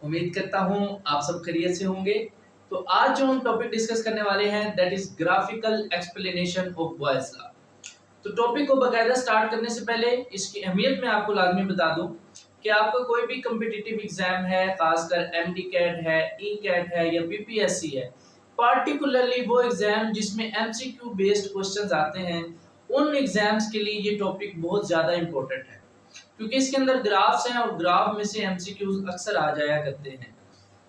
उम्मीद करता हूँ आप सब खैरियत से होंगे। तो आज जो हम टॉपिक डिस्कस करने वाले हैं that is graphical explanation of Boyle's law. तो टॉपिक को बकायदा स्टार्ट करने से पहले इसकी अहमियत मैं आपको लाजमी बता दूं कि आपका कोई भी कम्पिटिटिव एग्जाम है, खासकर एमडी कैट है, ई कैट है या बीपीएससी है, पार्टिकुलरली वो एग्जाम जिसमें एमसीक्यू बेस्ड क्वेश्चंस आते हैं, उन एग्जाम्स के लिए ये टॉपिक बहुत ज़्यादा इंपॉर्टेंट है क्योंकि इसके अंदर ग्राफ्स हैं और ग्राफ में से एमसीक्यूज अक्सर आ जाया करते हैं।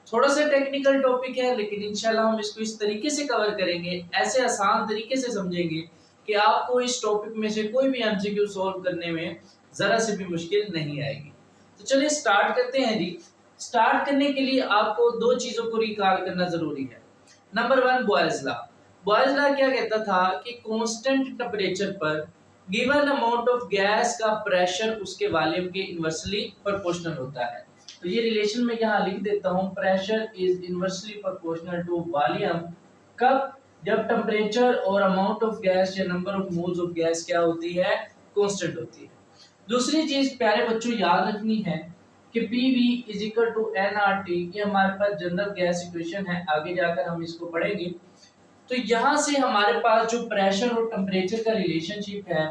थोड़ा सा टेक्निकल टॉपिक है लेकिन इंशाल्लाह हम इसको इस तरीके से कवर करेंगे, ऐसे आसान तरीके से समझेंगे कि आपको इस टॉपिक में से कोई भी एमसीक्यू सॉल्व करने में जरा से भी मुश्किल नहीं आएगी। तो चलिए स्टार्ट करते हैं जी। स्टार्ट करने के लिए आपको दो चीजों को रिकॉल करना जरूरी है। Number 1, boys law. Boys law क्या कहता था कि कांस्टेंट टेम्परेचर पर गिवन अमाउंट ऑफ गैस का प्रेशर उसके वॉल्यूम के इनवर्सली प्रोपोर्शनल होता है। तो ये रिलेशन में यहाँ लिख देता हूँ, pressure is inversely proportional to volume. कब? जब टेम्परेचर और अमाउंट ऑफ गैस या number of moles of gas क्या होती है, कांस्टेंट होती है। दूसरी चीज प्यारे बच्चों याद रखनी है कि PV is equal to nRT, ये हमारे पास जनरल गैस इक्वेशन है, आगे जाकर हम इसको पढ़ेंगे। तो यहाँ से हमारे पास जो प्रेशर और टेम्परेचर का रिलेशनशिप है,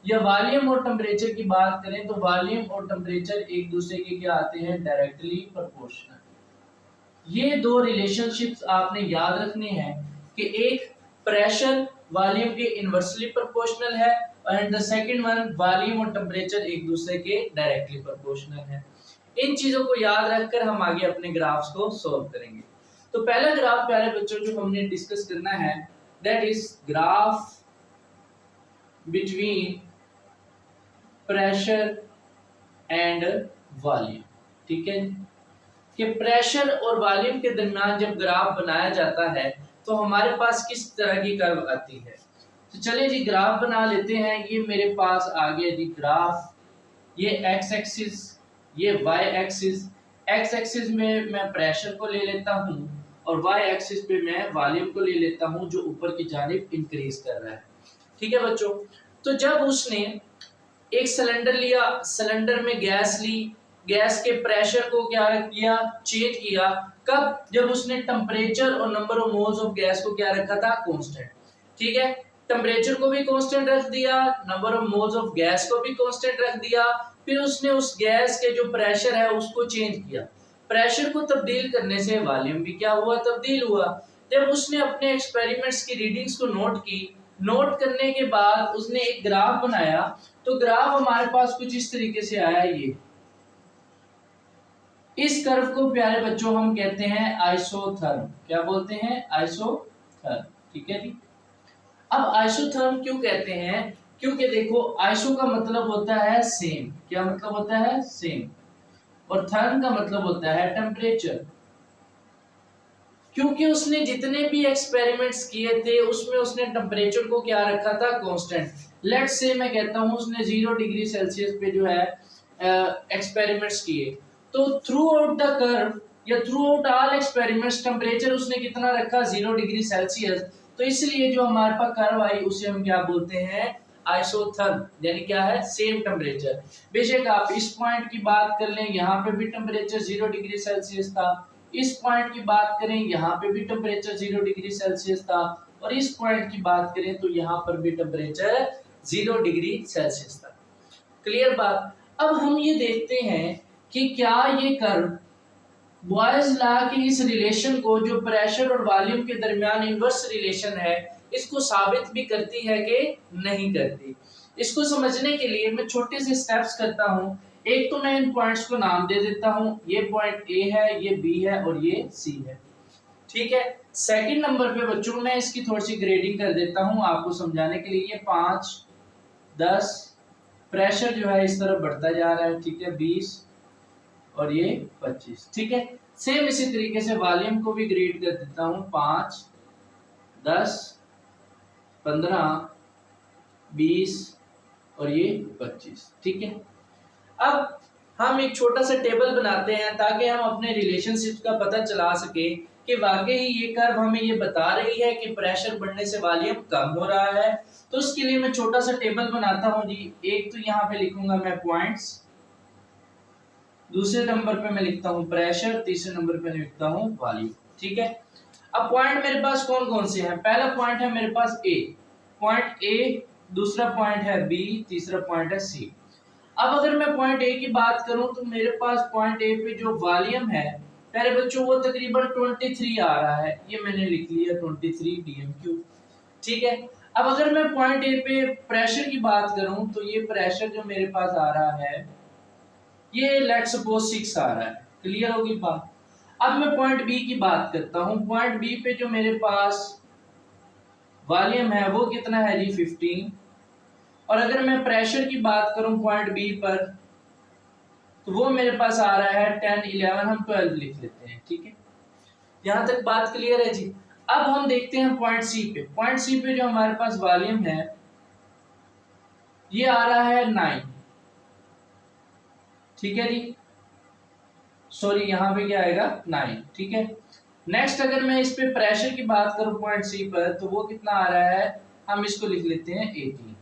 या वॉल्यूम और टेम्परेचर की बात करें तो वॉल्यूम और टेम्परेचर एक दूसरे के क्या आते हैं, डायरेक्टली प्रोपोर्शनल। ये दो रिलेशनशिप्स आपने याद रखने हैं कि एक प्रेशर वॉल्यूम के इनवर्सली प्रोपोर्शनल है and the second one volume और टेम्परेचर एक दूसरे के डायरेक्टली प्रोपोर्शनल है। इन चीजों को याद रखकर हम आगे अपने ग्राफ्स को सॉल्व करेंगे। तो पहला ग्राफ प्यारे बच्चों जो हमने डिस्कस करना है that is graph between pressure and volume. ठीक है कि प्रेशर और वॉल्यूम के दरमियान जब ग्राफ बनाया जाता है तो हमारे पास किस तरह की कर्व आती है। तो चलिए जी ग्राफ बना लेते हैं। ये मेरे पास आ गया जी ग्राफ, ये एक्स एक्सिस, ये वाई एक्सिस। एक्स एक्सिस में मैं प्रेशर को ले लेता हूँ और वाई एक्सिस पे मैं वॉल्यूम को ले लेता हूँ जो ऊपर की जानिब इंक्रीज कर रहा है। ठीक है बच्चों, तो जब उसने एक सिलेंडर लिया, सिलेंडर में गैस ली, गैस के प्रेशर को क्या किया, चेंज किया। कब? जब उसने टेम्परेचर और number of moles of gas को क्या रखा था, कांस्टेंट। ठीक है, टेम्परेचर को भी कांस्टेंट रख दिया, number of moles of gas को भी कांस्टेंट रख दिया। फिर उसने उस गैस के जो प्रेशर है उसको चेंज किया। प्रेशर को तब्दील करने से वॉल्यूम भी क्या हुआ, तब्दील हुआ। जब उसने अपने एक्सपेरिमेंट्स की रीडिंग्स को नोट की, नोट करने के बाद उसने एक ग्राफ बनाया। तो ग्राफ हमारे पास कुछ इस तरीके से आया। ये इस कर्व को प्यारे बच्चों हम कहते हैं आइसोथर्म। क्या बोलते हैं, आइसोथर्म। ठीक है जी। अब आइसोथर्म क्यों कहते हैं, क्योंकि देखो आइसो का मतलब होता है सेम। क्या मतलब होता है, सेम। और थर्म का मतलब होता है टेम्परेचर। क्योंकि उसने जितने भी एक्सपेरिमेंट्स किए थे उसमें उसने टेम्परेचर को क्या रखा था, कांस्टेंट। लेट्स से मैं कहता हूं उसने 0 डिग्री सेल्सियस पे जो है एक्सपेरिमेंट्स किए, तो थ्रू आउट द कर्व या through out all experiments temperature उसने कितना रखा, 0 डिग्री सेल्सियस। तो इसलिए जो हमारे पास कर्व आई उसे हम क्या बोलते हैं, आइसोथर्म, यानी क्या है, सेम टेम्परेचर। बेशक आप इस पॉइंट की बात कर लें, यहाँ पे भी टेम्परेचर 0 डिग्री सेल्सियस था। इस पॉइंट की बात करें, यहाँ पे भी टेम्परेचर 0 डिग्री सेल्सियस था। और इस पॉइंट की बात करें तो यहाँ पर भी टेम्परेचर 0 डिग्री सेल्सियस था। क्लियर बात। अब हम ये देखते हैं कि क्या ये कर्व बॉयज लॉ के इस रिलेशन को, जो प्रेशर और वॉल्यूम के दरमियान इनवर्स रिलेशन है, इसको साबित भी करती है कि नहीं करती। इसको समझने के लिए मैं छोटे से स्टेप्स करता हूं। एक तो मैं इन पॉइंट्स को नाम दे देता हूं, ये पॉइंट A है, ये B है और ये C है। ठीक है, सेकंड नंबर पे बच्चों मैं इसकी थोड़ी सी ग्रेडिंग कर देता हूं आपको समझाने के लिए। ये 5, 10, प्रेशर जो है इस तरफ बढ़ता जा रहा है। ठीक है, 20 और ये 25। ठीक है, सेम इसी तरीके से वॉल्यूम को भी ग्रेड कर देता हूं, 5, 10, 15, 20 और ये 25। ठीक है, अब हम एक छोटा सा टेबल बनाते हैं ताकि हम अपने रिलेशनशिप का पता चला सके कि वाकई ये कर्व हमें ये बता रही है कि प्रेशर बढ़ने से वॉल्यूम कम हो रहा है। तो उसके लिए मैं छोटा सा टेबल बनाता हूं जी। एक तो यहाँ पे लिखूंगा मैं पॉइंट्स, दूसरे नंबर पे मैं लिखता हूँ प्रेशर, तीसरे नंबर पे लिखता हूँ वॉल्यूम। ठीक है, अब पॉइंट मेरे पास कौन कौन से हैं? पहला पॉइंट है मेरे पास ए, पॉइंट ए, दूसरा पॉइंट है बी, तीसरा पॉइंट है सी। अब अगर मैं पॉइंट ए की बात करूं तो मेरे पास पॉइंट ए पे जो वॉल्यूम है प्यारे बच्चों वो तकरीबन 23 आ रहा है, ये मैंने लिख लिया 23 dm³। ठीक है, अब अगर मैं पॉइंट ए पे प्रेशर की बात करूं तो ये प्रेशर जो मेरे पास आ रहा है ये लेट्स सपोज 6 आ रहा है। क्लियर होगी बात? अब मैं पॉइंट बी की बात करता हूं। पॉइंट बी पे जो मेरे पास वॉल्यूम है वो कितना है जी 15। और अगर मैं प्रेशर की बात करूं पॉइंट बी पर तो वो मेरे पास आ रहा है 10, 11, हम 12 लिख लेते हैं। ठीक है, यहां तक बात क्लियर है जी। अब हम देखते हैं पॉइंट सी पे। पॉइंट सी पे जो हमारे पास वॉल्यूम है ये आ रहा है 9। ठीक है जी, सॉरी यहाँ पे क्या आएगा 9। ठीक है, नेक्स्ट अगर मैं इस पे प्रेशर की बात करूं पॉइंट सी पर तो वो कितना आ रहा है, हम इसको लिख लेते हैं 18।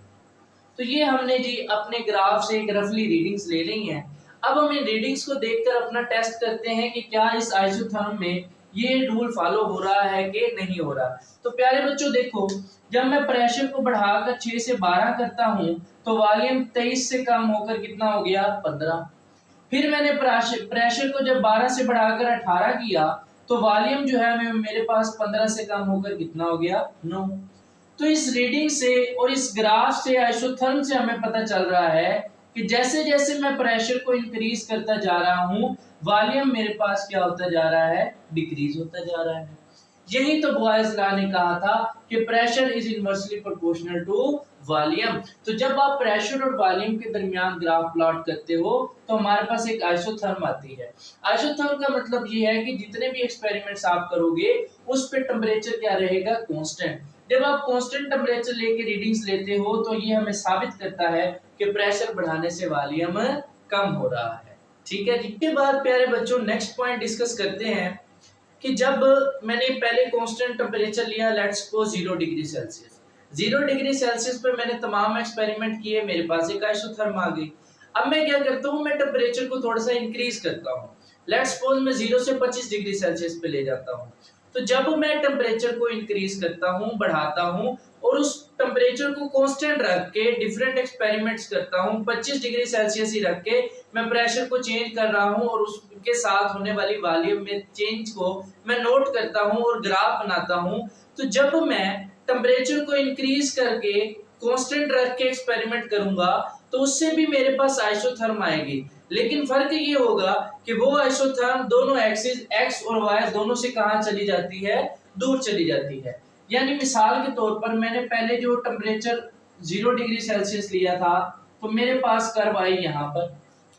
तो ये हमने जी अपने ग्राफ से एक रफली रीडिंग्स ले ली हैं। अब हम इन रीडिंग्स को देखकर अपना टेस्ट करते हैं कि क्या इस आइसोथर्म में ये रूल फॉलो हो रहा है कि नहीं हो रहा। तो प्यारे बच्चों देखो, जब मैं प्रेशर को बढ़ाकर 6 से 12 करता हूं तो वॉल्यूम 23 से कम होकर कितना हो गया 15। फिर मैंने प्रेशर को जब 12 से बढ़ाकर 18 किया तो वॉल्यूम जो है मेरे पास 15 से कम होकर कितना हो गया 9। तो इस रीडिंग से और इस ग्राफ से आइसोथर्म से हमें पता चल रहा है कि जैसे जैसे मैं प्रेशर को इंक्रीज करता जा रहा हूं वॉल्यूम मेरे पास क्या होता जा रहा है, डिक्रीज होता जा रहा है। यही तो बॉयज लॉ ने कहा था कि pressure is inversely proportional to volume. तो जब आप प्रेशर और वॉल्यूम के दरमियान ग्राफ प्लॉट करते हो तो हमारे पास एक आइसोथर्म आती है। आइसोथर्म का मतलब ये है कि जितने भी एक्सपेरिमेंट्स आप करोगे उस पे टेम्परेचर क्या रहेगा, कांस्टेंट। जब आप कांस्टेंट टेम्परेचर लेके रीडिंग्स लेते हो तो ये हमें साबित करता है कि प्रेशर बढ़ाने से वॉल्यूम कम हो रहा है। ठीक है, इसके बाद प्यारे बच्चों नेक्स्ट पॉइंट डिस्कस करते हैं कि जब मैंने पहले कांस्टेंट टेम्परेचर लिया let's suppose 0 degree Celsius, 0 degree Celsius पे मैंने तमाम एक्सपेरिमेंट किए, मेरे पास एक आइसोथर्म आ गई। अब मैं क्या करता हूँ, मैं टेम्परेचर को थोड़ा सा इंक्रीज करता हूँ। लेट्स सपोज मैं 0 से 25 डिग्री सेल्सियस पे ले जाता हूँ। तो जब मैं टेम्परेचर को इंक्रीज करता हूँ, बढ़ाता हूँ और उस टेम्परेचर को कांस्टेंट रख के डिफरेंट एक्सपेरिमेंट्स करता हूँ, 25 डिग्री सेल्सियस ही रख के मैं प्रेशर को चेंज कर रहा हूँ और उसके साथ होने वाली वॉल्यूम में चेंज को मैं नोट करता हूँ और ग्राफ बनाता हूँ। तो जब मैं टेम्परेचर को इंक्रीज करके कांस्टेंट रख के एक्सपेरिमेंट करूंगा तो उससे भी मेरे पास आइसोथर्म आएगी, लेकिन फर्क ये होगा कि वो आइसोथर्म दोनों एक्सिस एक्स और वाई दोनों से कहां चली जाती है, दूर चली जाती है। यानी मिसाल के तौर पर मैंने पहले जो टेम्परेचर 0 डिग्री सेल्सियस लिया था तो मेरे पास कर्व आई यहाँ पर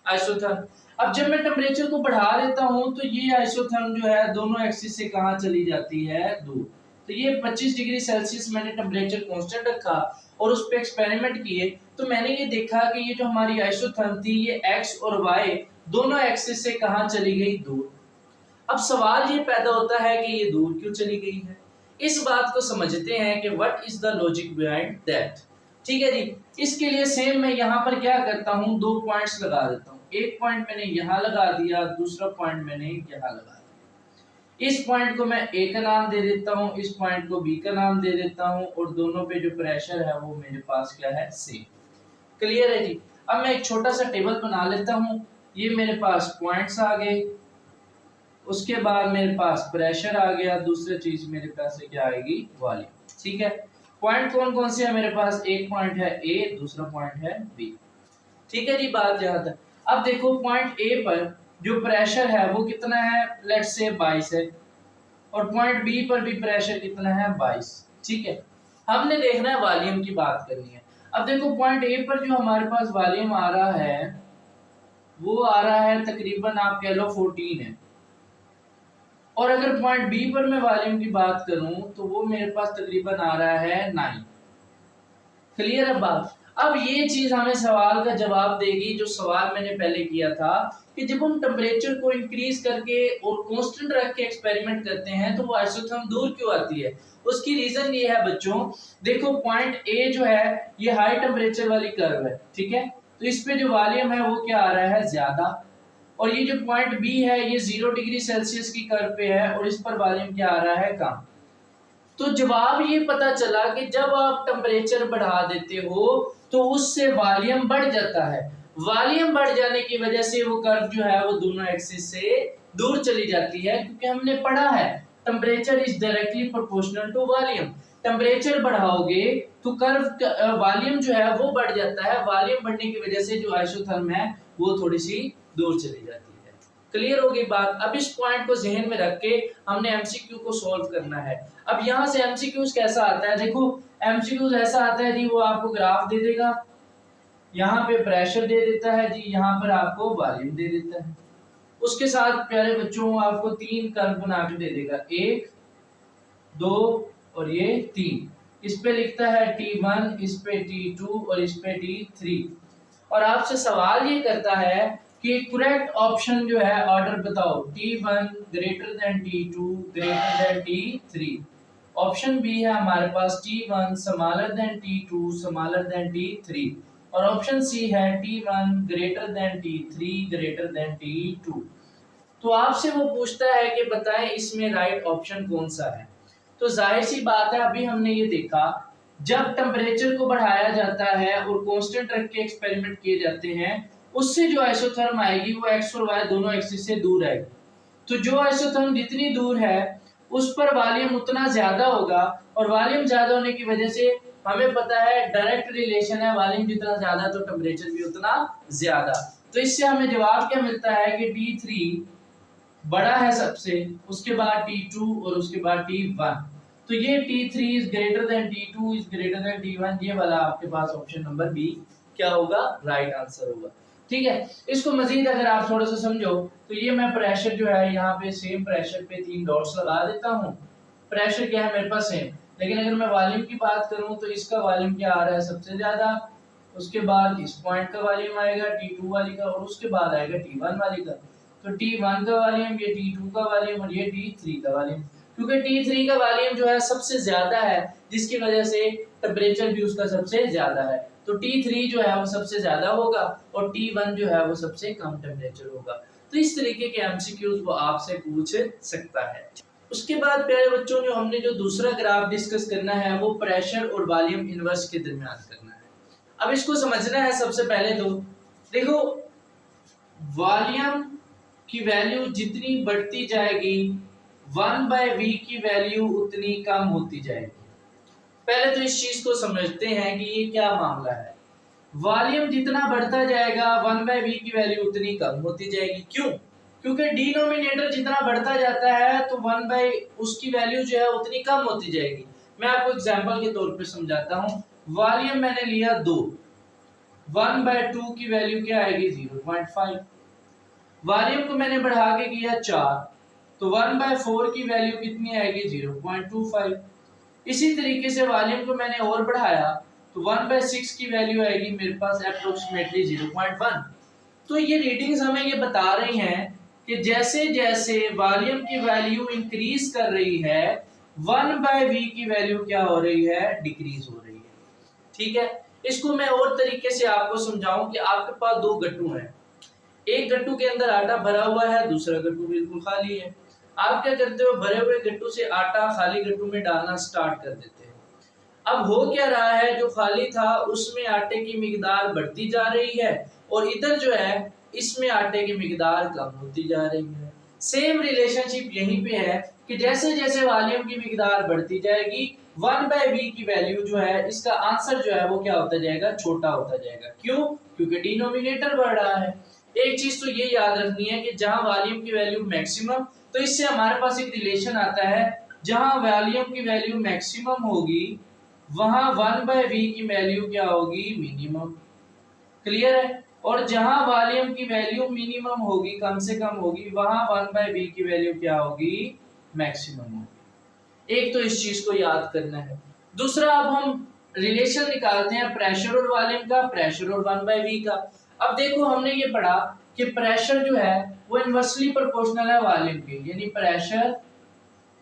आइसोथर्म। अब जब मैं टेम्परेचर को बढ़ा देता हूँ तो ये आइसोथर्म जो है दोनों एक्सिस से कहां चली जाती है, दूर। तो ये 25 डिग्री सेल्सियस मैंने टेम्परेचर कांस्टेंट रखा और उस पे एक्सपेरिमेंट किए तो मैंने ये देखा कि ये जो हमारी आइसोथर्म थी ये एक्स और वाई दोनों एक्सिस से कहां चली गई, दूर। अब सवाल ये पैदा होता है कि ये दूर क्यों चली गई है। इस बात को समझते हैं कि what is the logic behind that. ठीक है जी, इसके लिए सेम मैं यहाँ पर क्या करता हूँ, 2 पॉइंट्स लगा देता हूँ। एक पॉइंट मैंने यहाँ लगा दिया, दूसरा पॉइंट मैंने यहाँ लगा दिया। इस पॉइंट को मैं ए का नाम दे देता हूँ, इस पॉइंट को बी का नाम दे देता हूँ और दोनों पे जो प्रेशर है वो मेरे पास क्या है, सेम। क्लियर है जी। अब मैं एक छोटा सा टेबल बना लेता हूँ। ये मेरे पास पॉइंट्स आ गए, उसके बाद मेरे पास प्रेशर आ गया, दूसरी चीज मेरे पास क्या आएगी, वॉल्यूम। ठीक है, पॉइंट कौन कौन से है मेरे पास, एक पॉइंट है ए, दूसरा पॉइंट है बी। ठीक है जी, बात जहां तक। अब देखो पॉइंट ए पर जो प्रेशर है वो कितना है, लेट्स से 22 है और पॉइंट बी पर भी प्रेशर कितना है, 22। ठीक है, हमने देखना है वॉल्यूम की बात करनी है। अब देखो पॉइंट ए पर जो हमारे पास वॉल्यूम आ रहा है वो आ रहा है तकरीबन आप कह लो 14 है और अगर पॉइंट बी पर मैं वॉल्यूम की बात करूं तो वो मेरे पास तकरीबन आ रहा है 9। क्लियर है बात। अब ये चीज हमें सवाल का जवाब देगी जो सवाल मैंने पहले किया था कि जब हम टेम्परेचर को इंक्रीज करके और कांस्टेंट रख के एक्सपेरिमेंट करते हैं तो वो आइसोथर्म दूर क्यों आती है। उसकी रीजन ये है बच्चों, देखो पॉइंट ए जो है ये हाई टेम्परेचर वाली कर्व है। ठीक है, तो इस पे जो वॉल्यूम है वो क्या आ रहा है, ज्यादा। और ये जो पॉइंट बी है ये 0 डिग्री सेल्सियस की कर्व पे है और इस पर वॉल्यूम क्या आ रहा है, कम। तो जवाब ये पता चला कि जब आप टेम्परेचर बढ़ा देते हो तो उससे वॉल्यूम बढ़ जाता है। वॉल्यूम बढ़ जाने की वजह से वो कर्व जो है वो दोनों एक्सिस से दूर चली जाती है, क्योंकि हमने पढ़ा है temperature is directly proportional to volume. Temperature बढ़ाओगे तो कर्व वॉल्यूम जो है वो बढ़ जाता है। वॉल्यूम बढ़ने की वजह से जो आइसोथर्म है वो थोड़ी सी दूर चली जाती है। क्लियर हो गई बात। अब इस पॉइंट को जहन में रख के हमने एमसीक्यू को सॉल्व करना है। अब यहाँ से एमसीक्यूज कैसा आता है, देखो एमसीक्यूज ऐसा आता है जी, वो आपको ग्राफ दे देगा, यहाँ पे प्रेशर दे देता है जी, यहाँ पर आपको वॉल्यूम दे देता है, उसके साथ प्यारे बच्चों आपको 3 कर्व बना के दे देगा, 1 2 और ये 3। इस पे लिखता है T1, इस पे T2 और इस पे T3। और आपसे सवाल ये करता है कि करेक्ट ऑप्शन जो है ऑर्डर बताओ, T1 greater than T2 greater than T3। Option B है हमारे पास T1 smaller than T2 smaller than T3 और ऑप्शन सी है T1 greater than T3 greater than T2। तो आपसे वो पूछता है कि बताएं इसमें राइट ऑप्शन कौन सा है। तो जाहिर सी बात है, अभी हमने ये देखा जब टेम्परेचर को बढ़ाया जाता है और कांस्टेंट रख के एक्सपेरिमेंट किए जाते हैं, उससे जो आइसोथर्म आएगी वो एक्स और वाई दोनों एक्सिस से दूर आएगी। तो जो आइसोथर्म जितनी दूर है उस पर वॉल्यूम उतना ज्यादा होगा, और वॉल्यूम ज्यादा होने की वजह से हमें पता है डायरेक्ट रिलेशन है, वॉल्यूम जितना ज्यादा तो टेम्परेचर भी उतना ज्यादा। तो इससे हमें जवाब क्या मिलता है कि T3 बड़ा है सबसे, उसके बाद T2 और उसके बाद T1। तो ये T3 is greater than T2 is greater than T1, ये वाला आपके पास ऑप्शन नंबर बी क्या होगा, राइट आंसर होगा। ठीक है, इसको मजीद अगर आप थोड़ा सा समझो तो ये मैं प्रेशर जो है यहाँ पे सेम प्रेशर पे 3 डॉट्स लगा देता हूँ। प्रेशर क्या है मेरे पास सेम, लेकिन अगर मैं वॉल्यूम की बात करूँ तो इसका वॉल्यूम क्या आ रहा है सबसे ज्यादा, उसके बाद इस पॉइंट का वॉल्यूम आएगा T2 वाली का, और उसके बाद आएगा T1 वाली का। तो T1 का वॉल्यूम, ये T2 का वॉल्यूम और ये T3 का वॉल्यूम, क्योंकि T3 का वॉल्यूम जो है सबसे ज्यादा है जिसकी वजह से टेम्परेचर भी उसका सबसे ज्यादा है। तो T3 जो है वो सबसे ज्यादा होगा और T1 जो है वो सबसे कम टेम्परेचर होगा। तो इस तरीके के एमसीक्यूज वो आपसे पूछ सकता है। उसके बाद प्यारे बच्चों जो हमने जो दूसरा ग्राफ डिस्कस करना है वो प्रेशर और वॉल्यूम इनवर्स के दरमियान करना है। अब इसको समझना है सबसे पहले तो देखो वॉल्यूम की वैल्यू जितनी बढ़ती जाएगी 1/v की वैल्यू उतनी कम होती जाएगी। पहले तो इस चीज को समझते हैं कि ये क्या मामला है। वॉल्यूम जितना बढ़ता जाएगा 1/v की वैल्यू उतनी कम होती जाएगी। क्यों? क्योंकि डिनोमिनेटर जितना बढ़ता जाता है तो 1 उसकी वैल्यू जो है उतनी कम होती जाएगी। मैं आपको एग्जांपल के तौर पे समझाता हूँ। वॉल्यूम मैंने लिया 2, 1/2 की वैल्यू क्या आएगी 0.5। वॉल्यूम को मैंने बढ़ा के किया 4, तो 1/4 की वैल्यू कितनी आएगी 0.25। इसी तरीके से वॉल्यूम को मैंने और बढ़ाया तो 1/6 की वैल्यू आएगी मेरे पास अप्रोक्सीमेटली 0.1। तो ये रीडिंग्स हमें ये बता रही हैं कि जैसे जैसे वॉल्यूम की वैल्यू इंक्रीज कर रही है 1/v की वैल्यू क्या हो रही है, डिक्रीज हो रही है। ठीक है, इसको मैं और तरीके से आपको समझाऊं कि आपके पास 2 गट्टू हैं, एक गट्टू के अंदर आटा भरा हुआ है, दूसरा गट्टू बिल्कुल खाली है। आप क्या करते हो, भरे हुए गट्टू से आटा खाली गट्टू में डालना स्टार्ट कर देते हो। अब हो क्या रहा है, जो खाली था उसमें आटे की मिकदार बढ़ती जा रही है और इधर जो है इसमें आटे की मिकदार कम होती जा रही है। सेम रिलेशनशिप यहीं पे है कि जैसे जैसे वॉल्यूम की मिकदार बढ़ती जाएगी 1/v की वैल्यू जो है, इसका आंसर जो है वो क्या होता जाएगा, छोटा होता जाएगा। क्यों? क्योंकि डिनोमिनेटर बढ़ रहा है। एक चीज तो ये याद रखनी है कि जहां वॉल्यूम की वैल्यू मैक्सिमम, तो इससे हमारे पास एक रिलेशन आता है, जहां वॉल्यूम की वैल्यू मैक्सिमम होगी वहां 1/v की वैल्यू क्या होगी, मिनिमम। क्लियर है? और जहां वॉल्यूम की वैल्यू मिनिमम होगी, कम से कम होगी, वहां 1/v की वैल्यू क्या होगी, मैक्सिमम होगी। एक तो इस चीज को याद करना है। दूसरा, अब हम रिलेशन निकालते हैं प्रेशर और वॉल्यूम का, प्रेशर और 1/v का। अब देखो हमने ये पढ़ा कि प्रेशर जो है वो इनवर्सली प्रोपोर्शनल है वॉल्यूम के, यानी प्रेशर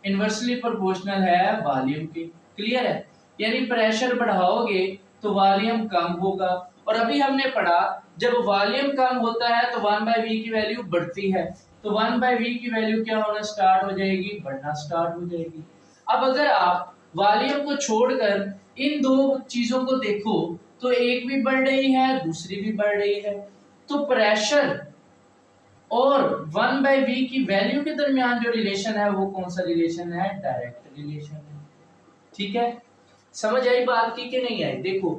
इनवर्सली प्रोपोर्शनल है वॉल्यूम के। क्लियर है? यानी प्रेशर बढ़ाओगे तो वॉल्यूम कम होगा। और अभी हमने पढ़ा जब वॉल्यूम कम होता है तो 1/v की वैल्यू बढ़ती है, तो 1/v की वैल्यू क्या होना स्टार्ट हो जाएगी, बढ़ना स्टार्ट हो जाएगी। अब अगर आप वॉल्यूम को छोड़कर इन दो चीजों को देखो तो एक भी बढ़ रही है, दूसरी भी बढ़ रही है। तो प्रेशर और 1/v की वैल्यू के दरमियान जो रिलेशन है वो कौन सा रिलेशन है, डायरेक्ट रिलेशन है। ठीक है, समझ आई बात की कि नहीं आई? देखो,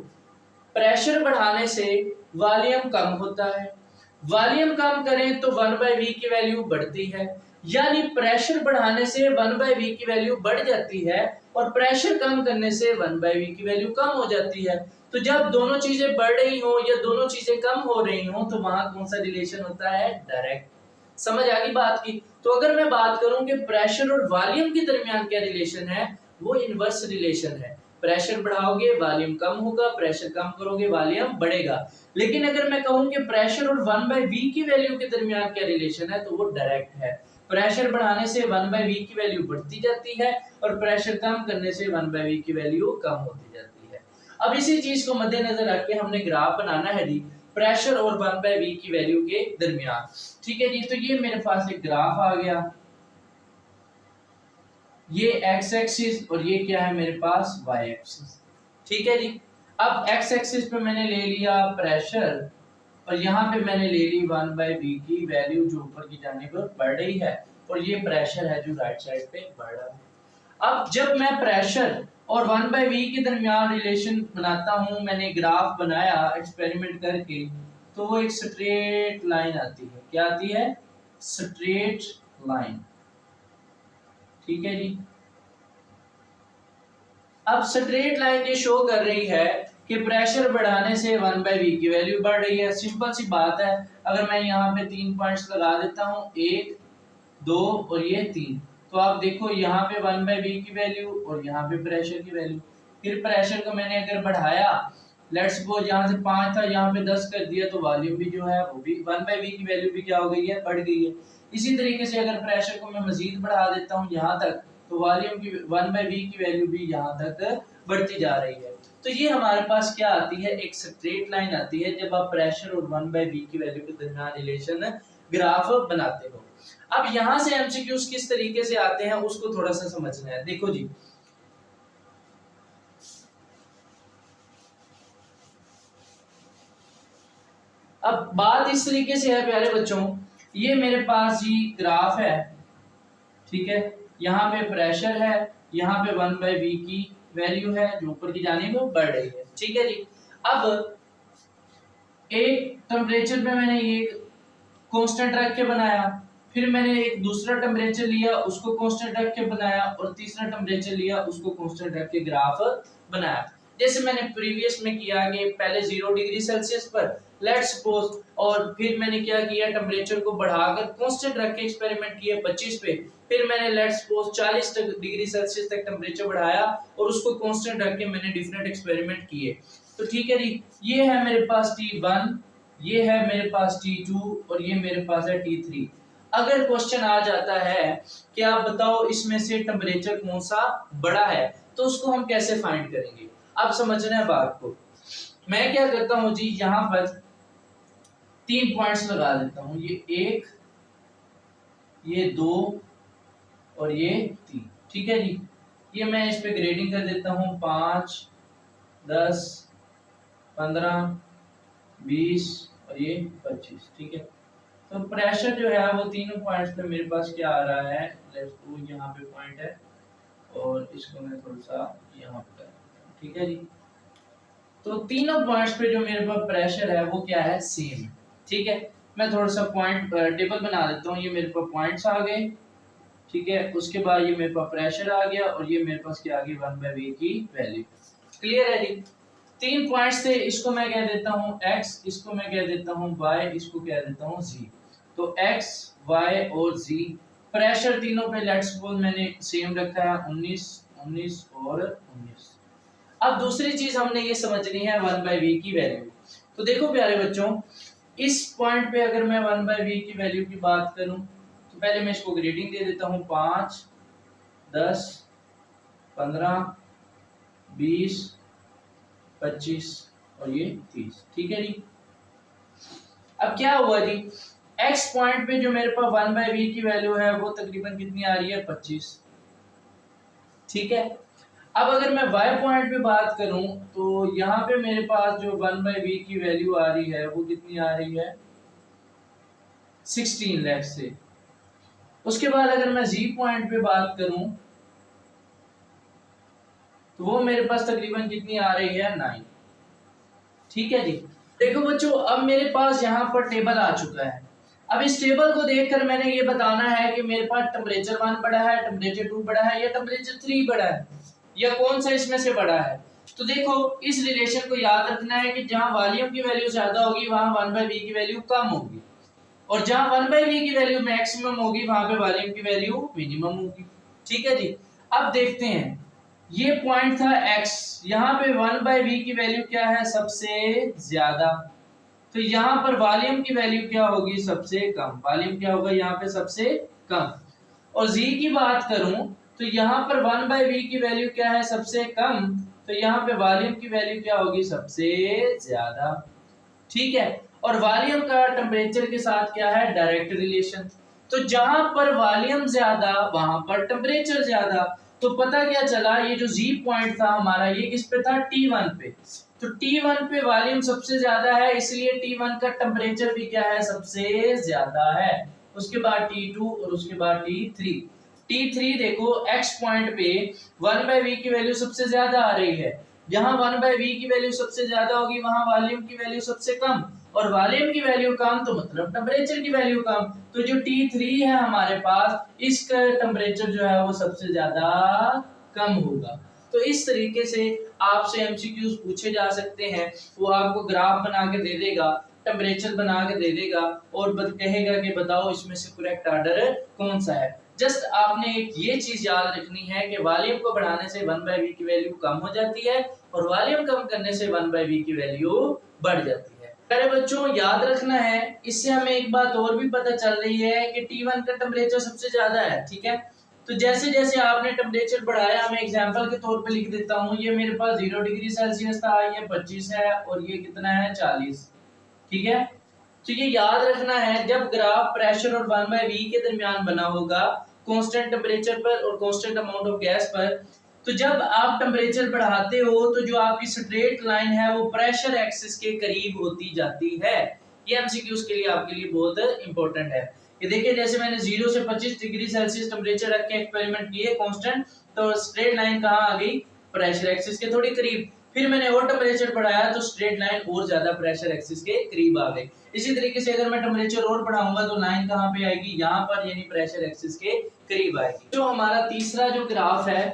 प्रेशर बढ़ाने से वॉल्यूम कम होता है, वॉल्यूम कम करें तो 1/v की वैल्यू बढ़ती है, यानी प्रेशर बढ़ाने से 1/v की वैल्यू बढ़ जाती है और प्रेशर कम करने से 1/v की वैल्यू कम हो जाती है। तो जब दोनों चीजें बढ़ रही हो या दोनों चीजें कम हो रही हो तो वहां कौन सा रिलेशन होता है, डायरेक्ट। समझ आ गई बात की? तो अगर मैं बात करूं कि प्रेशर और वॉल्यूम के दरमियान क्या रिलेशन है, वो इनवर्स रिलेशन है। प्रेशर बढ़ाओगे वॉल्यूम कम होगा, प्रेशर कम करोगे वॉल्यूम बढ़ेगा। लेकिन अगर मैं कहूं कि प्रेशर और 1/v की वैल्यू के दरमियान क्या रिलेशन है, तो वो डायरेक्ट है। प्रेशर बढ़ाने से 1/v की वैल्यू बढ़ती जाती है और प्रेशर कम करने से 1/v की वैल्यू कम होती जाती है। अब इसी चीज को मद्देनजर रख के हमने ग्राफ बनाना है जी, प्रेशर और 1/v की वैल्यू के दरमियान। ठीक है जी, तो ये मेरे पास एक ग्राफ आ गया, ये एक्स एक्सिस और ये क्या है मेरे पास, वाई एक्सिस। ठीक है जी, अब एक्स एक्सिस पे मैंने ले लिया प्रेशर और यहाँ पे मैंने ले ली 1/v की वैल्यू जो ऊपर की जानिब बढ़ रही है, और ये प्रेशर है जो राइट साइड पे बढ़ रहा है। अब जब मैं प्रेशर और 1/v के दरमियान रिलेशन बनाता हूँ, मैंने ग्राफ बनाया एक्सपेरिमेंट करके, तो वो एक स्ट्रेट लाइन आती है। क्या आती है, स्ट्रेट लाइन। ठीक है जी, अब स्ट्रेट लाइन ये शो कर रही है कि प्रेशर बढ़ाने से 1/v की वैल्यू बढ़ रही है। सिंपल सी बात है, अगर मैं यहाँ पे 3 पॉइंट्स लगा देता हूँ, 1 2 और ये 3, तो आप देखो यहाँ पे 1/v की वैल्यू और यहाँ पे प्रेशर की वैल्यू। फिर प्रेशर को मैंने अगर बढ़ाया, लेट्स सपोज यहाँ से 5 था, यहाँ पे 10 कर दिया, तो वॉल्यूम भी जो है वो भी 1/v की वैल्यू भी क्या हो गई है, बढ़ गई है। इसी तरीके से अगर प्रेशर को मैं मजीद बढ़ा देता हूँ यहाँ तक, तो वॉल्यूम की 1/v की वैल्यू भी यहाँ तक बढ़ती जा रही है। तो ये हमारे पास क्या आती है, एक स्ट्रेट लाइन आती है जब आप प्रेशर और 1/v की वैल्यू के दरमियान रिलेशन ग्राफ बनाते हो। अब यहाँ से एमसीक्यूज किस तरीके से आते हैं उसको थोड़ा सा समझना है। देखो जी, अब बात इस तरीके से है प्यारे बच्चों, ये मेरे पास जी ग्राफ है, ठीक है, यहाँ पे प्रेशर है, यहाँ पे 1/v की वैल्यू है जो ऊपर की जानिब बढ़ रही है। ठीक है जी, अब एक टेम्परेचर पे मैंने ये कांस्टेंट रख के बनाया, फिर मैंने एक दूसरा टेम्परेचर लिया उसको कांस्टेंट रख के बनाया, और तीसरा टेम्परेचर लिया उसको कांस्टेंट रख के ग्राफ बनाया। जैसे मैंने प्रीवियस में किया कि पहले 0 डिग्री सेल्सियस पर लेट्स सपोज, और फिर मैंने क्या किया, टेम्परेचर को बढ़ाकर कांस्टेंट रख के एक्सपेरिमेंट किया 25 पे, फिर मैंने लेट्स सपोज 40 डिग्री सेल्सियस तक टेम्परेचर बढ़ाया और उसको कांस्टेंट रख के मैंने डिफरेंट एक्सपेरिमेंट किए। तो ठीक है जी, ये है मेरे पास T1, ये है मेरे पास T2 और ये मेरे पास है T3। अगर क्वेश्चन आ जाता है कि आप बताओ इसमें से टेम्परेचर कौन सा बड़ा है, तो उसको हम कैसे फाइंड करेंगे? आप समझना है बात को। मैं क्या करता हूं जी, यहाँ पर 3 पॉइंट्स लगा देता हूं, ये 1, ये 2 और ये 3। ठीक है जी, ये मैं इस पे ग्रेडिंग कर देता हूं 5 10 15 20 और ये 25। ठीक है, तो प्रेशर जो है वो तीनों पॉइंट्स पे मेरे पास क्या आ रहा है, लेट्स सपोज यहाँ पे पॉइंट है और इसको मैं थोड़ा सा यहाँ पे कर देता हूं। ठीक है जी, तो तीनों पॉइंट्स पे जो मेरे पास प्रेशर है वो क्या है, सेम है। ठीक है, मैं थोड़ा सा पॉइंट टेबल बना देता हूँ, ये मेरे पास पॉइंट्स आ गए। ठीक है, उसके बाद ये मेरे पास प्रेशर आ गया और ये मेरे पास क्या आ गई, 1/v की वैल्यू। क्लियर है जी? 3 पॉइंट्स थे, इसको मैं कह देता हूँ x, इसको मैं कह देता हूँ y, इसको कह देता हूँ z। तो x, y और z, प्रेशर तीनों पे लेट्स सपोज मैंने सेम रखा है 19 19 और 19। अब दूसरी चीज हमने ये समझनी है 1/v की वैल्यू। तो देखो प्यारे बच्चों, इस पॉइंट पे अगर मैं 1/v की वैल्यू की बात करूं, तो पहले मैं इसको ग्रेडिंग दे देता हूं 5 10 15 20 25 और ये 30। ठीक है जी, अब क्या हुआ जी, x पॉइंट पे जो मेरे पास 1/v की वैल्यू है वो तकरीबन कितनी आ रही है, 25। ठीक है, अब अगर मैं y पॉइंट पे बात करूं तो यहाँ पे मेरे पास जो 1/v की वैल्यू आ रही है वो कितनी आ रही है, 16 लाख से। उसके बाद अगर मैं z पॉइंट पे बात करूं तो वो मेरे पास तकरीबन कितनी आ रही है, 9। ठीक है जी, देखो बच्चों अब मेरे पास यहाँ पर टेबल आ चुका है। अब इस टेबल को देखकर मैंने ये बताना है कि मेरे पास टेम्परेचर 1 बड़ा है, टेम्परेचर 2 बड़ा है या टेम्परेचर 3 बड़ा है, या कौन सा इसमें से बड़ा है। तो देखो इस रिलेशन को याद रखना है कि जहां वॉल्यूम की वैल्यू ज्यादा होगी वहां 1/v की वैल्यू कम होगी, और जहां 1/v की वैल्यू मैक्सिमम होगी वहां पे वॉल्यूम की वैल्यू मिनिमम होगी। ठीक है जी, अब देखते हैं, ये पॉइंट था x, यहाँ पे 1/v की वैल्यू क्या है, सबसे ज्यादा, तो यहाँ पर वॉल्यूम की वैल्यू क्या होगी, सबसे कम। वॉल्यूम क्या होगा यहाँ पे, सबसे कम। और z की बात करूं तो यहाँ पर 1/v की वैल्यू क्या है, सबसे कम, तो यहाँ पे वॉल्यूम की वैल्यू क्या होगी, सबसे ज्यादा। ठीक है, और वॉल्यूम का टेम्परेचर के साथ क्या है, डायरेक्ट रिलेशन। तो जहां पर वॉल्यूम ज्यादा वहां पर टेम्परेचर ज्यादा। तो पता क्या चला, ये जो जी पॉइंट था हमारा ये किस पे था, T1 पे। तो T1 पे वॉल्यूम सबसे ज्यादा है, इसलिए T1 का टेम्परेचर भी क्या है, सबसे ज्यादा है। उसके बाद T2 और उसके बाद T3। T3 देखो x पॉइंट पे 1/v की वैल्यू सबसे ज्यादा आ रही है, जहां 1/v की वैल्यू सबसे ज्यादा होगी वहां वॉल्यूम की वैल्यू सबसे कम, और वॉल्यूम की वैल्यू कम तो मतलब टेम्परेचर की वैल्यू कम। तो जो T3 है हमारे पास, इसका टेम्परेचर जो है वो सबसे ज्यादा कम होगा। तो इस तरीके से आपसे एमसीक्यूज पूछे जा सकते हैं। वो आपको ग्राफ बना के दे देगा, टेम्परेचर बना के दे देगा और कहेगा कि बताओ इसमें से करेक्ट ऑर्डर कौन सा है। जस्ट आपने एक ये चीज याद रखनी है कि वॉल्यूम को बढ़ाने से 1/v की वैल्यू कम हो जाती है और वॉल्यूम कम करने से 1/v की वैल्यू बढ़ जाती है। अरे बच्चों याद रखना है, इससे हमें एक बात और भी पता चल रही है कि T1 का टेम्परेचर सबसे ज्यादा है। ठीक है, तो जैसे जैसे आपने टेम्परेचर बढ़ाया, मैं एग्जांपल के तौर पे लिख देता हूँ, ये मेरे पास 0 डिग्री सेल्सियस था, ये 25 है और ये कितना है, 40। ठीक है, तो ये याद रखना है, जब ग्राफ प्रेशर और 1/v के दरमियान बना होगा कांस्टेंट टेम्परेचर पर और कांस्टेंट अमाउंट ऑफ गैस पर, तो जब आप टेम्परेचर बढ़ाते हो तो जो आपकी स्ट्रेट लाइन है वो प्रेशर एक्सिस के करीब होती जाती है। ये एमसीक्यूज के लिए आपके लिए बहुत इंपॉर्टेंट है। ये देखिए, जैसे मैंने 0 से 25 डिग्री सेल्सियस टेम्परेचर रख के एक्सपेरिमेंट किए कांस्टेंट, तो स्ट्रेट लाइन कहाँ आ गई, प्रेशर एक्सिस के थोड़ी करीब। फिर मैंने और टेम्परेचर बढ़ाया तो स्ट्रेट लाइन और ज्यादा प्रेशर एक्सिस के करीब आ गई। इसी तरीके से अगर मैं टेम्परेचर और बढ़ाऊंगा तो लाइन कहाँ पे आएगी, यहाँ पर, यानी प्रेशर एक्सिस के करीब आएगी। जो हमारा तीसरा जो ग्राफ है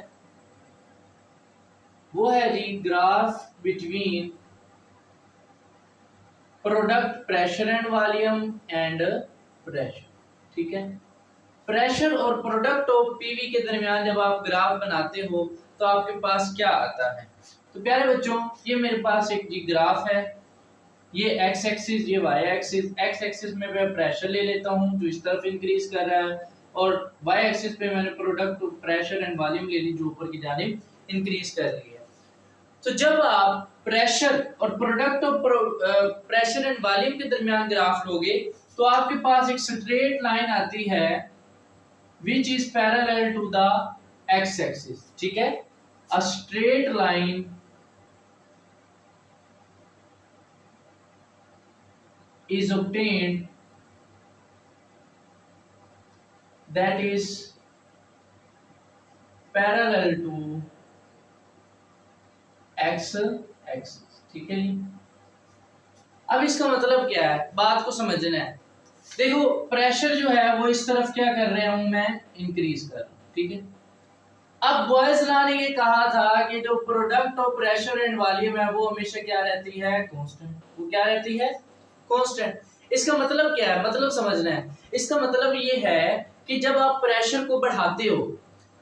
वो है जी graph between product pressure and volume and pressure. ठीक है, प्रेशर और प्रोडक्ट ऑफ पीवी के दरमियान जब आप ग्राफ बनाते हो तो आपके पास क्या आता है। तो प्यारे बच्चों, ये मेरे पास एक जी ग्राफ है, ये एक्स एक्सिस, ये वाई एक्सिस। एक्स एक्सिस में मैं प्रेशर ले लेता हूँ जो इस तरफ इंक्रीज कर रहा है, और वाई एक्सिस पे मैंने प्रोडक्ट प्रेशर एंड वॉल्यूम ले ली जो ऊपर की जानिब इंक्रीज कर रही है। तो जब आप प्रेशर और product of pressure and volume के दरमियान ग्राफ लोगे तो आपके पास एक स्ट्रेट लाइन आती है which is parallel to the x axis। ठीक है, a straight line is obtained that is parallel to x axis। ठीक है जी, अब इसका मतलब क्या है, बात को समझना है। देखो प्रेशर जो है वो इस तरफ क्या कर रहा हूं मैं, इंक्रीज कर रहा हूं। ठीक है, अब बॉयज लॉ ने ये कहा था कि जो product of pressure and volume है वो हमेशा क्या रहती है, कांस्टेंट। वो क्या रहती है, कांस्टेंट। इसका मतलब क्या है, मतलब समझना है। इसका मतलब ये है कि जब आप प्रेशर को बढ़ाते हो,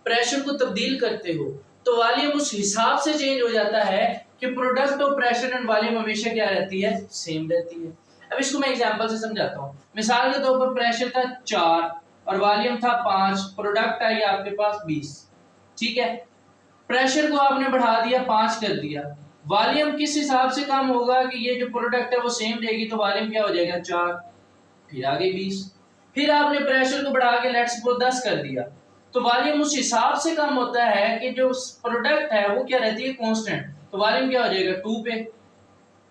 प्रेशर को तब्दील करते हो, तो वॉल्यूम उस हिसाब से चेंज हो जाता है कि product of pressure and volume हमेशा क्या रहती है, सेम रहती है। अब इसको मैं एग्जांपल से समझाता हूँ। मिसाल के तौर पर प्रेशर था 4 और वॉल्यूम था 5, प्रोडक्ट आई आपके पास 20। ठीक है, प्रेशर को आपने बढ़ा दिया, 5 कर दिया, वॉल्यूम किस हिसाब से कम होगा कि ये जो प्रोडक्ट है वो सेम रहेगी, तो वॉल्यूम क्या हो जाएगा 4, फिर आगे 20, फिर आपने प्रेशर को बढ़ा के लेट्स सपोज 10 कर दिया, तो वॉल्यूम उस हिसाब से कम होता है कि जो प्रोडक्ट है वो क्या रहती है कांस्टेंट, तो वॉल्यूम क्या हो जाएगा 2 पे।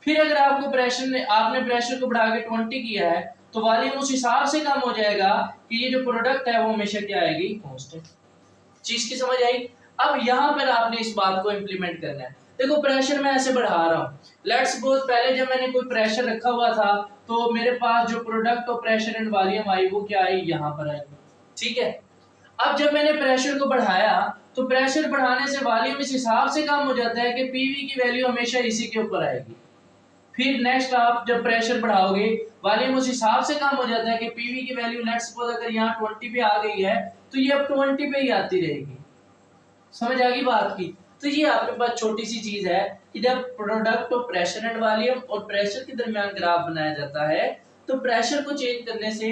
फिर अगर आपने प्रेशर को बढ़ा के 20 किया है तो वॉल्यूम उस हिसाब से कम हो जाएगा कि ये जो प्रोडक्ट है वो हमेशा क्या आएगी कांस्टेंट। चीज की समझ आई। अब यहाँ पर आपने इस बात को इम्प्लीमेंट करना है। देखो प्रेशर मैं ऐसे बढ़ा रहा हूँ, लेट्स सपोज पहले जब मैंने कोई प्रेशर रखा हुआ था तो मेरे पास जो product of pressure and volume आई वो क्या आई, यहाँ पर आई, ठीक है। अब जब मैंने प्रेशर को बढ़ाया तो प्रेशर बढ़ाने से वॉल्यूम इस हिसाब से कम हो जाता है कि पीवी की वैल्यू हमेशा इसी के ऊपर आएगी। फिर नेक्स्ट आप जब प्रेशर बढ़ाओगे वॉल्यूम उस हिसाब से कम हो जाता है कि पीवी की वैल्यू लेट्स सपोज अगर यहाँ 20 पे आ गई है तो ये अब 20 पे ही आती रहेगी। समझ आ गई बात की। तो ये आपके पास छोटी सी चीज है कि जब product of pressure and volume और प्रेशर के दरमियान ग्राफ बनाया जाता है तो प्रेशर को चेंज करने से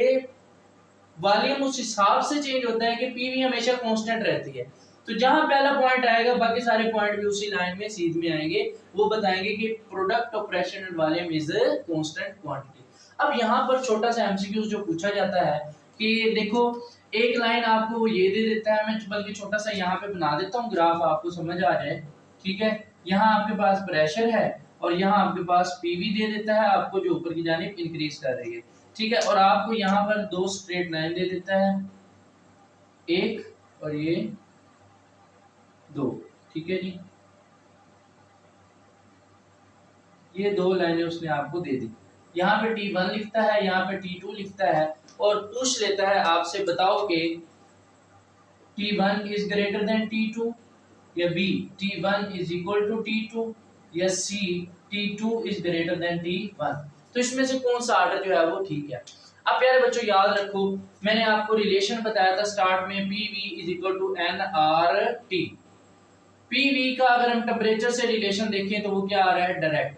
वॉल्यूम उस हिसाब से चेंज होता है कि पीवी हमेशा कांस्टेंट रहती है। तो जहां पहला पॉइंट आएगा बाकी सारे पॉइंट भी उसी लाइन में सीध में आएंगे, वो बताएंगे कि product of pressure and volume is constant quantity. अब यहाँ पर छोटा सा एमसीक्यू जो पूछा जाता है कि देखो एक लाइन आपको ये दे देता है, मैं बल्कि छोटा सा यहाँ पे बना देता हूँ ग्राफ आपको समझ आ जाए, ठीक है। यहाँ आपके पास प्रेशर है और यहाँ आपके पास पीवी दे देता है आपको जो ऊपर की जानिब इंक्रीज कर रही है, ठीक है। और आपको यहाँ पर दो स्ट्रेट लाइन दे देता है, एक और ये दो, ठीक है जी। ये दो लाइनें उसने आपको दे दी, यहाँ पे T1 लिखता है, यहाँ पे T2 लिखता है और पूछ लेता है आपसे बताओ कि T1 is greater than T2 या B T1 is equal to T2 या C T2 is greater than T1। तो इसमें से कौन सा ऑर्डर जो है वो ठीक है। अब प्यारे बच्चों याद रखो मैंने आपको रिलेशन बताया था स्टार्ट में PV is equal to nRT। PV का अगर हम टेम्परेचर से रिलेशन देखें तो वो क्या आ रहा है डायरेक्ट,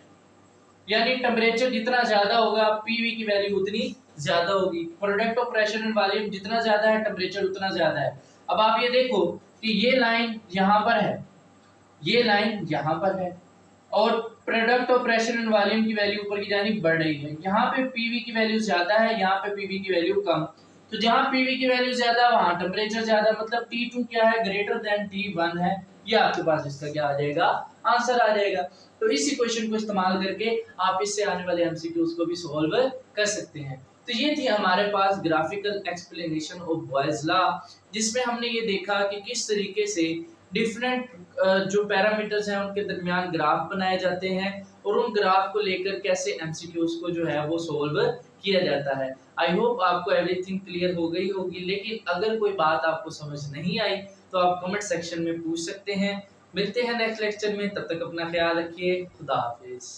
यानी टेम्परेचर जितना ज्यादा होगा पीवी की वैल्यू उतनी ज्यादा होगी। Product of pressure and volume जितना ज्यादा है टेम्परेचर उतना ज्यादा है। अब आप ये देखो कि ये लाइन यहाँ पर है, ये लाइन यहाँ पर है और product of pressure and volume की वैल्यू ऊपर की जानिब बढ़ रही है। यहाँ पे पीवी की वैल्यू ज्यादा है, यहाँ पे पीवी की वैल्यू कम। तो जहाँ पीवी की वैल्यू ज्यादा वहाँ टेम्परेचर ज्यादा, मतलब T2 क्या है ग्रेटर देन T1 है। ये आपके पास इसका क्या आ जाएगा आंसर आ जाएगा। तो इसी क्वेश्चन को इस्तेमाल करके आप इससे आने वाले एमसीक्यूज को भी सॉल्व कर सकते हैं। तो ये थी हमारे पास graphical explanation of Boyle's law, जिसमें हमने ये देखा कि किस तरीके से डिफरेंट जो पैरामीटर्स हैं उनके दरमियान ग्राफ बनाए जाते हैं और उन ग्राफ को लेकर कैसे एमसीक्यूज को जो है वो सॉल्व किया जाता है। आई होप आपको एवरीथिंग क्लियर हो गई होगी, लेकिन अगर कोई बात आपको समझ नहीं आई तो आप कमेंट सेक्शन में पूछ सकते हैं। मिलते हैं नेक्स्ट लेक्चर में, तब तक अपना ख्याल रखिए। खुदा हाफिज।